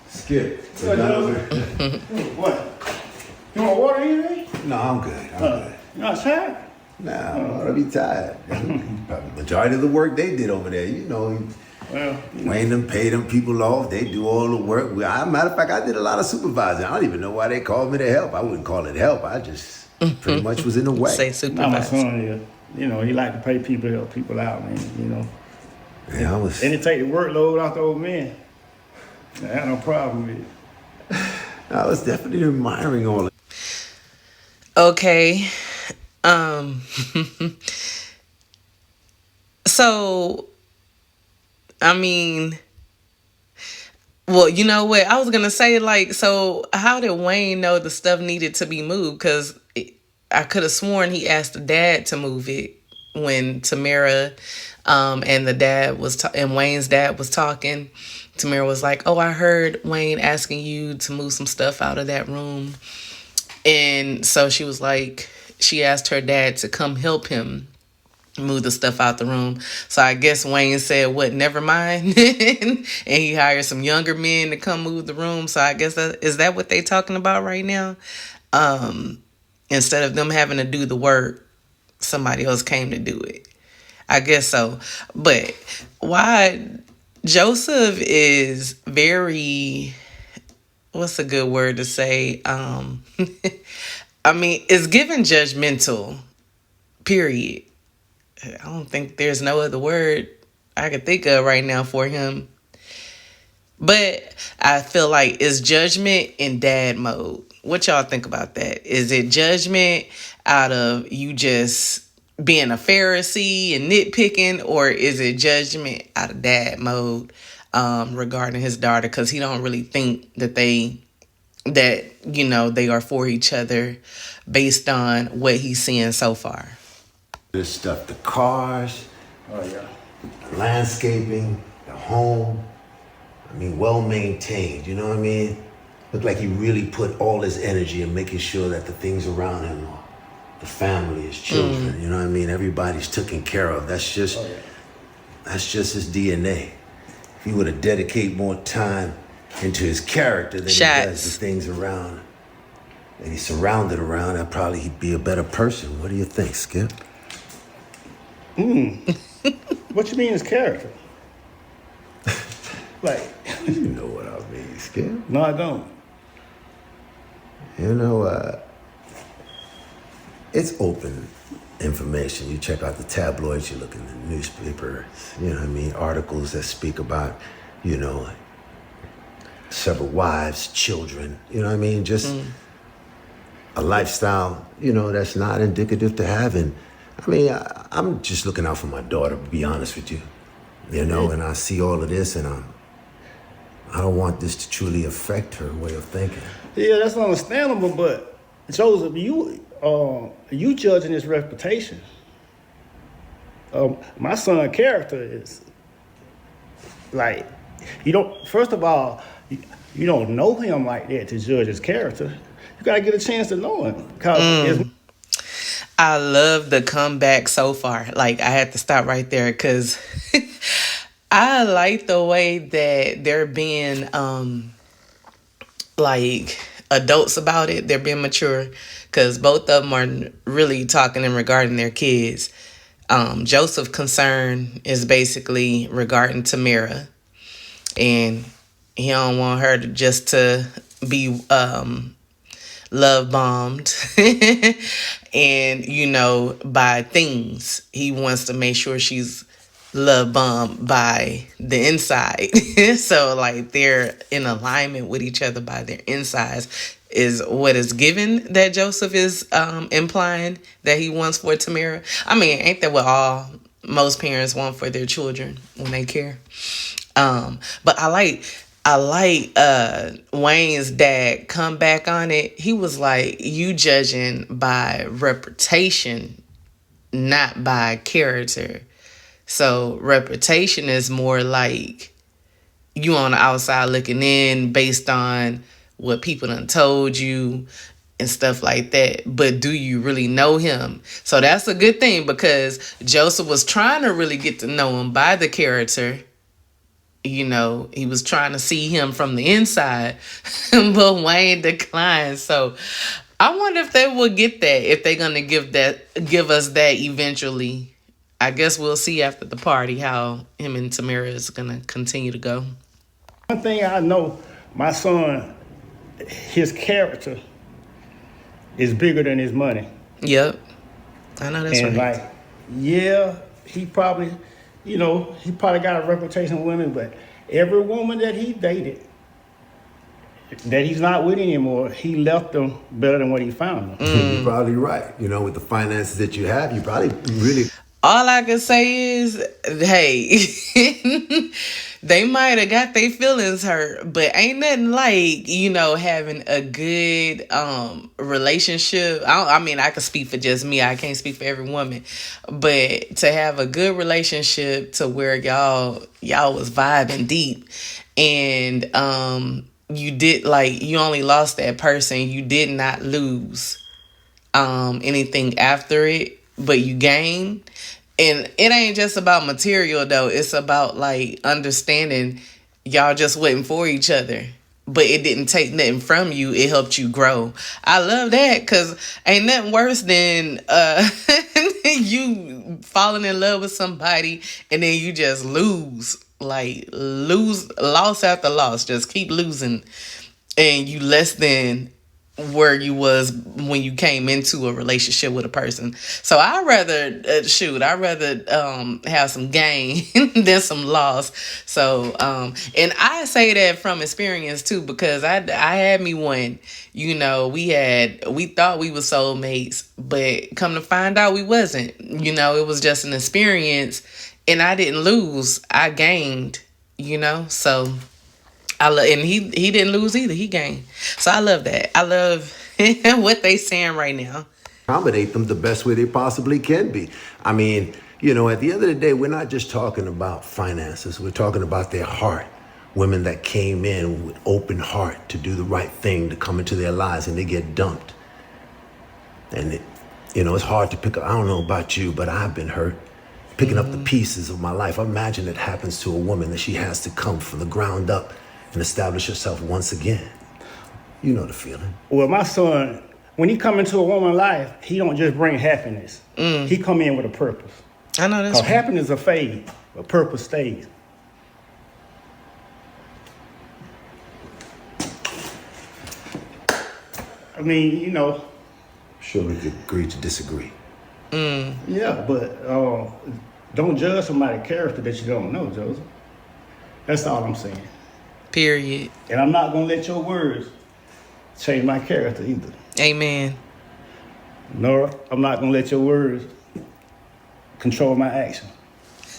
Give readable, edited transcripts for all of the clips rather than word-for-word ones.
Skip. What? You want water or anything? No, I'm good. I'm good. You not tired? Nah, I'm gonna be tired. Probably majority of the work they did over there, you know. Well, Wayne them, pay them people off. They do all the work. Matter of fact, I did a lot of supervising. I don't even know why they called me to help. I wouldn't call it help. I just pretty much was in the way. Say now my supervisor. son, you know, he like to pay people, help people out, man. You know, Yeah, I was. and he take the workload off the old man. I had no problem with it. I was definitely admiring all of Okay. So, I mean, well, you know what? I was going to say, like, so how did Wayne know the stuff needed to be moved? Because I could have sworn he asked the dad to move it when Tamara and the dad was, and Wayne's dad was talking. Tamara was like, oh, I heard Wayne asking you to move some stuff out of that room. And so she was like, she asked her dad to come help him move the stuff out the room. So I guess Wayne said, what, never mind? And he hired some younger men to come move the room. So I guess is that what they talking about right now? Instead of them having to do the work, somebody else came to do it. I guess so. But why Joseph is very, what's a good word to say? I mean, it's given judgmental, period. I don't think there's no other word I could think of right now for him. But I feel like it's judgment in dad mode. What y'all think about that? Is it judgment out of you just being a Pharisee and nitpicking, or is it judgment out of dad mode regarding his daughter? Because he don't really think that they are for each other based on what he's seeing so far. this stuff. The cars, Oh yeah. the landscaping, the home. I mean, well maintained, you know what I mean? Looked like he really put all his energy in making sure that the things around him, the family, his children, you know what I mean? Everybody's taken care of. That's just his DNA. If he would have dedicated more time into his character than he does the things around that he's surrounded around, I'd probably he'd be a better person. What do you think, Skip? What you mean his character? Like, You know what I mean, Skip. no, I don't. You know, it's open information. You check out the tabloids, you look in the newspaper, you know what I mean, articles that speak about, you know, several wives, children, you know what I mean, just a lifestyle, you know, that's not indicative to having. I mean, I'm just looking out for my daughter, to be honest with you, you know, and I see all of this and I don't want this to truly affect her way of thinking. Yeah, that's understandable, but Joseph, you judging his reputation. My son's character is like, you don't. First of all, you don't know him like that to judge his character. You gotta get a chance to know him. Cause I love the comeback so far. Like, I had to stop right there because I like the way that they're being like adults about it. They're being mature because both of them are really talking and regarding their kids. Joseph's concern is basically regarding Tamara, and he don't want her to be love bombed and, you know, by things. He wants to make sure she's love bombed by the inside. So like they're in alignment with each other by their insides is what is given that Joseph is implying that he wants for Tamara. I mean, ain't that what most parents want for their children when they care? But I like Wayne's dad come back on it. He was like, you judging by reputation, not by character. So reputation is more like you on the outside looking in based on what people done told you and stuff like that. But do you really know him? So that's a good thing because Joseph was trying to really get to know him by the character, he was trying to see him from the inside, but Wayne declined. So I wonder if they will get that, if they're gonna give us that eventually. I guess we'll see after the party how him and Tamara is gonna continue to go. One thing I know, my son, his character is bigger than his money. Yep, I know that's And right. like, yeah, he probably got a reputation with women, but every woman that he dated, that he's not with anymore, he left them better than what he found them. You're probably right. With the finances that you have, you probably really. All I can say is, hey, they might have got their feelings hurt, but ain't nothing like, having a good relationship. I mean, I can speak for just me. I can't speak for every woman. But to have a good relationship to where y'all was vibing deep, and you only lost that person. You did not lose anything after it, but you gained. And it ain't just about material though. It's about like understanding y'all just waiting for each other, but it didn't take nothing from you. It helped you grow. I love that, because ain't nothing worse than you falling in love with somebody and then you just lose loss after loss, just keep losing, and you less than where you was when you came into a relationship with a person. So I'd rather have some gain than some loss. So and I say that from experience too, because I had me one. We thought we were soulmates, but come to find out we wasn't. It was just an experience, and I didn't lose, I gained. So and he didn't lose either. He gained. So I love that. I love what they saying right now. Accommodate them the best way they possibly can be. I mean, at the end of the day, we're not just talking about finances. We're talking about their heart. Women that came in with open heart to do the right thing, to come into their lives, and they get dumped. And it's hard to pick up. I don't know about you, but I've been hurt picking up the pieces of my life. Imagine it happens to a woman, that she has to come from the ground up and establish herself once again. You know the feeling. Well, my son, when he come into a woman's life, he don't just bring happiness. He come in with a purpose. I know that's right. Happiness will fade, but purpose stays. I mean, Sure, we could agree to disagree. Yeah, but don't judge somebody's character that you don't know, Joseph. That's all I'm saying. Period. And I'm not going to let your words change my character either. Amen. Nora, I'm not going to let your words control my action.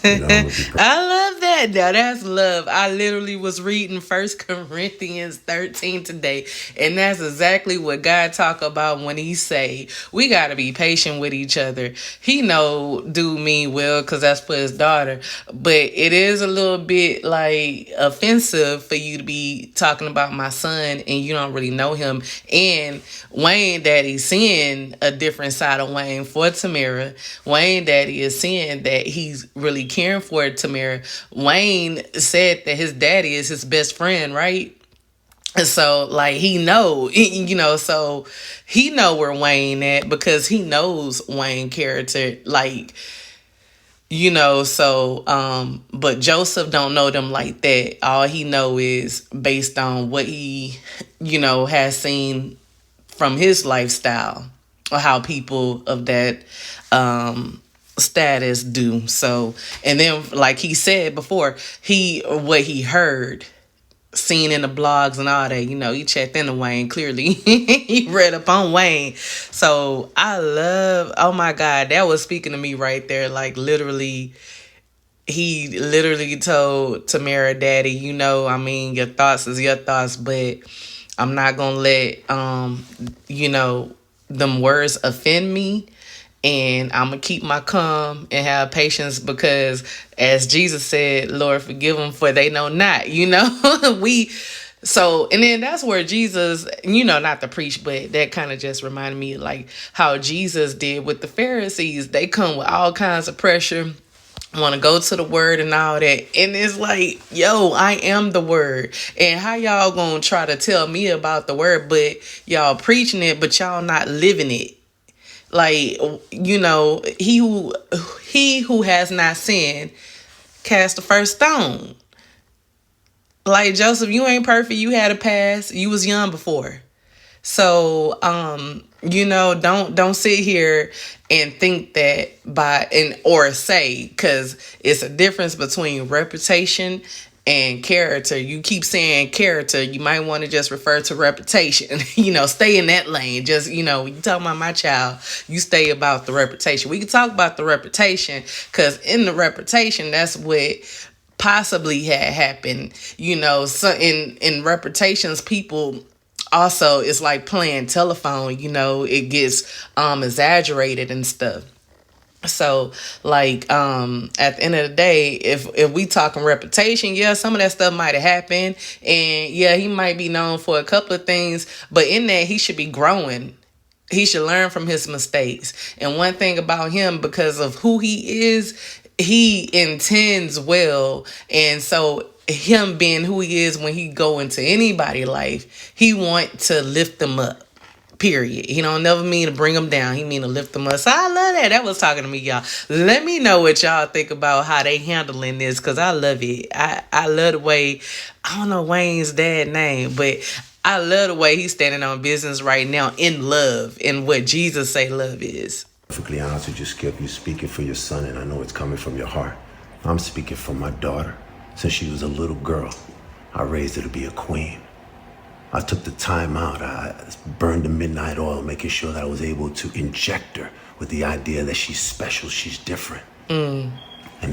I love that. Now that's love. I literally was reading 1 Corinthians 13 today, and that's exactly what God talk about when he say we got to be patient with each other. He know do me well, because that's for his daughter, but it is a little bit like offensive for you to be talking about my son and you don't really know him. And Wayne Daddy seeing a different side of Wayne for Tamara. Wayne Daddy is seeing that he's really caring for Tamara. Wayne said that his daddy is his best friend, right? And so he know, so he know where Wayne at, because he knows Wayne character, but Joseph don't know them like that. All he know is based on what he, has seen from his lifestyle, or how people of that status do. So, and then like he said before, what he heard, seen in the blogs and all that, he checked into Wayne, clearly. He read up on Wayne. So oh my God, that was speaking to me right there. He literally told Tamara, Daddy, your thoughts is your thoughts, but I'm not gonna let them words offend me. And I'm going to keep my calm and have patience, because as Jesus said, Lord, forgive them, for they know not, and then that's where Jesus, not to preach, but that kind of just reminded me how Jesus did with the Pharisees. They come with all kinds of pressure, want to go to the word and all that. And it's like, yo, I am the word. And how y'all gonna try to tell me about the word, but y'all preaching it, but y'all not living it? Like, you know, he who has not sinned cast the first stone. Like, Joseph, you ain't perfect. You had a past. You was young before. So, you know, don't sit here and think that or say, because it's a difference between reputation and character. You keep saying character, you might want to just refer to reputation. You know, stay in that lane. Just, you know, you talking about my child, you stay about the reputation. We can talk about the reputation, because in the reputation, that's what possibly had happened. You know, so in reputations, people also, it's like playing telephone. You know, it gets exaggerated and stuff. So, like, at the end of the day, if we talking reputation, yeah, some of that stuff might have happened, and yeah, he might be known for a couple of things, but in that, he should be growing. He should learn from his mistakes. And one thing about him, because of who he is, he intends well. And so him being who he is, when he go into anybody's life, he want to lift them up. Period. He don't never mean to bring them down. He mean to lift them up. So I love that. That was talking to me, y'all. Let me know what y'all think about how they handling this, because I love it. I love the way, I don't know Wayne's dad name, but I love the way he's standing on business right now in love, and what Jesus say love is. Perfectly honest with you, Skip, you're speaking for your son, and I know it's coming from your heart. I'm speaking for my daughter. Since she was a little girl, I raised her to be a queen. I took the time out. I burned the midnight oil, making sure that I was able to inject her with the idea that she's special, she's different. And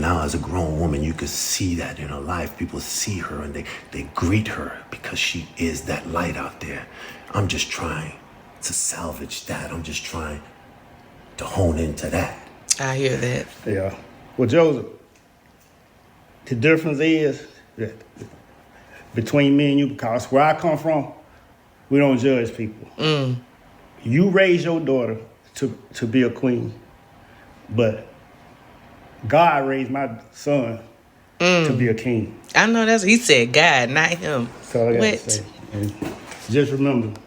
now as a grown woman, you could see that in her life. People see her and they greet her because she is that light out there. I'm just trying to salvage that. I'm just trying to hone into that. I hear that. Yeah. Well, Joseph, the difference is that between me and you, because where I come from, we don't judge people. You raise your daughter to be a queen, but God raised my son to be a king. I know he said God, not him. So I got to say. And just remember.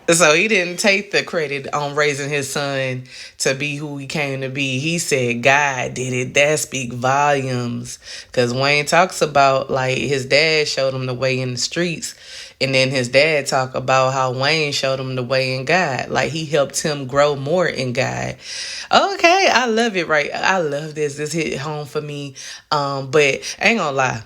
So he didn't take the credit on raising his son to be who he came to be. He said God did it. That speak volumes. Because Wayne talks about, like, his dad showed him the way in the streets. And then his dad talked about how Wayne showed him the way in God. Like, he helped him grow more in God. Okay, I love it, right? I love this. This hit home for me. But I ain't gonna lie.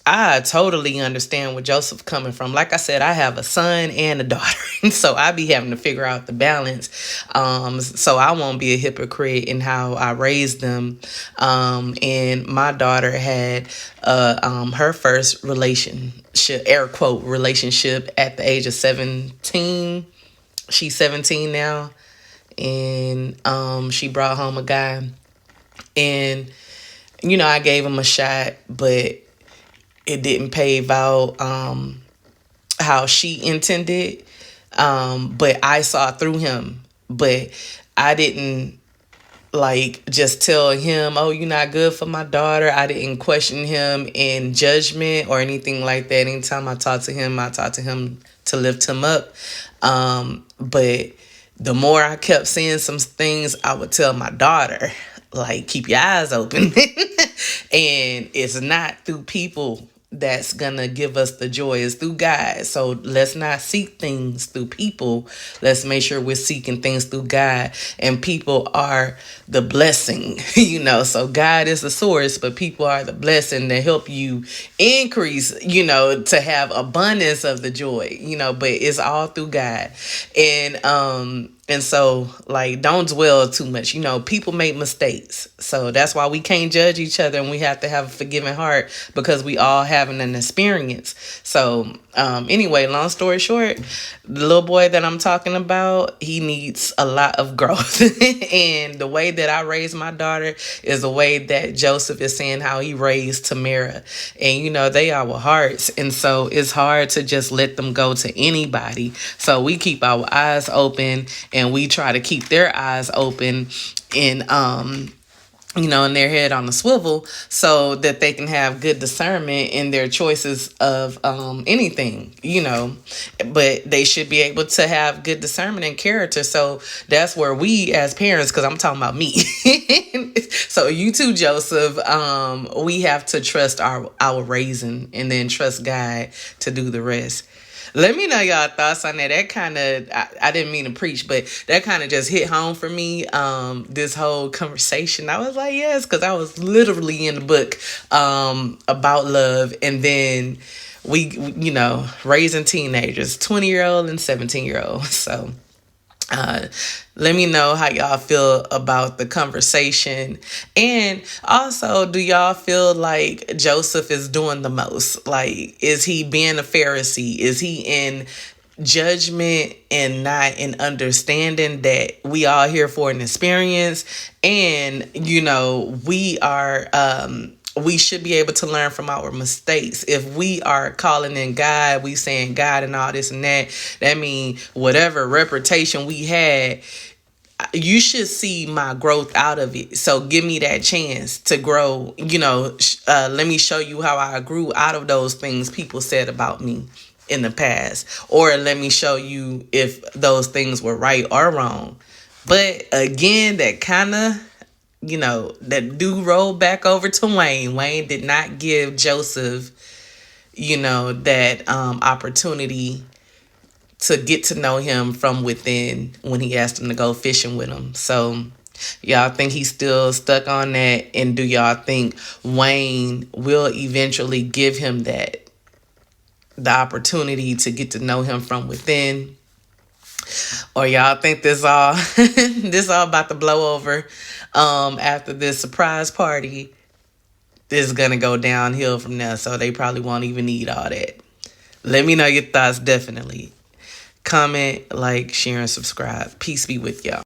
I totally understand where Joseph coming from. Like I said, I have a son and a daughter, so I be having to figure out the balance. So I won't be a hypocrite in how I raised them. And my daughter had her first relationship, air quote, relationship at the age of 17. She's 17 now, and she brought home a guy, and you know, I gave him a shot, but it didn't pave out how she intended. But I saw through him. But I didn't just tell him, oh, you're not good for my daughter. I didn't question him in judgment or anything like that. Anytime I talk to him to lift him up. But the more I kept seeing some things, I would tell my daughter, like, keep your eyes open. And it's not through people that's gonna give us the joy, is through God. So let's not seek things through people. Let's make sure we're seeking things through God, and people are the blessing. So God is the source, but people are the blessing to help you increase, to have abundance of the joy, but it's all through God. And so, don't dwell too much. People make mistakes. So that's why we can't judge each other, and we have to have a forgiving heart, because we all having an experience. So, anyway, long story short, the little boy that I'm talking about, he needs a lot of growth. And the way that I raised my daughter is the way that Joseph is saying how he raised Tamara. And, they are our hearts. And so it's hard to just let them go to anybody. So we keep our eyes open, and we try to keep their eyes open, and and their head on the swivel so that they can have good discernment in their choices of anything, but they should be able to have good discernment and character. So that's where we as parents, because I'm talking about me. So you too, Joseph, we have to trust our raising and then trust God to do the rest. Let me know y'all thoughts on that. That kind of, I didn't mean to preach, but that kind of just hit home for me. This whole conversation, I was like, yes, because I was literally in the book about love. And then we, raising teenagers, 20-year-old and 17-year-old. So let me know how y'all feel about the conversation. And also, do y'all feel like Joseph is doing the most? Like, is he being a Pharisee? Is he in judgment and not in understanding that we all here for an experience? And, we should be able to learn from our mistakes. If we are calling in God, we saying God and all this and that, that means whatever reputation we had, you should see my growth out of it. So give me that chance to grow. Let me show you how I grew out of those things people said about me in the past. Or let me show you if those things were right or wrong. But again, that kind of, that do roll back over to Wayne. Wayne did not give Joseph, that opportunity to get to know him from within when he asked him to go fishing with him. So y'all think he's still stuck on that? And do y'all think Wayne will eventually give him the opportunity to get to know him from within? Or y'all think this all about to blow over after this surprise party? This is gonna go downhill from there, so they probably won't even need all that. Let me know your thoughts. Definitely comment, like, share, and subscribe. Peace be with y'all.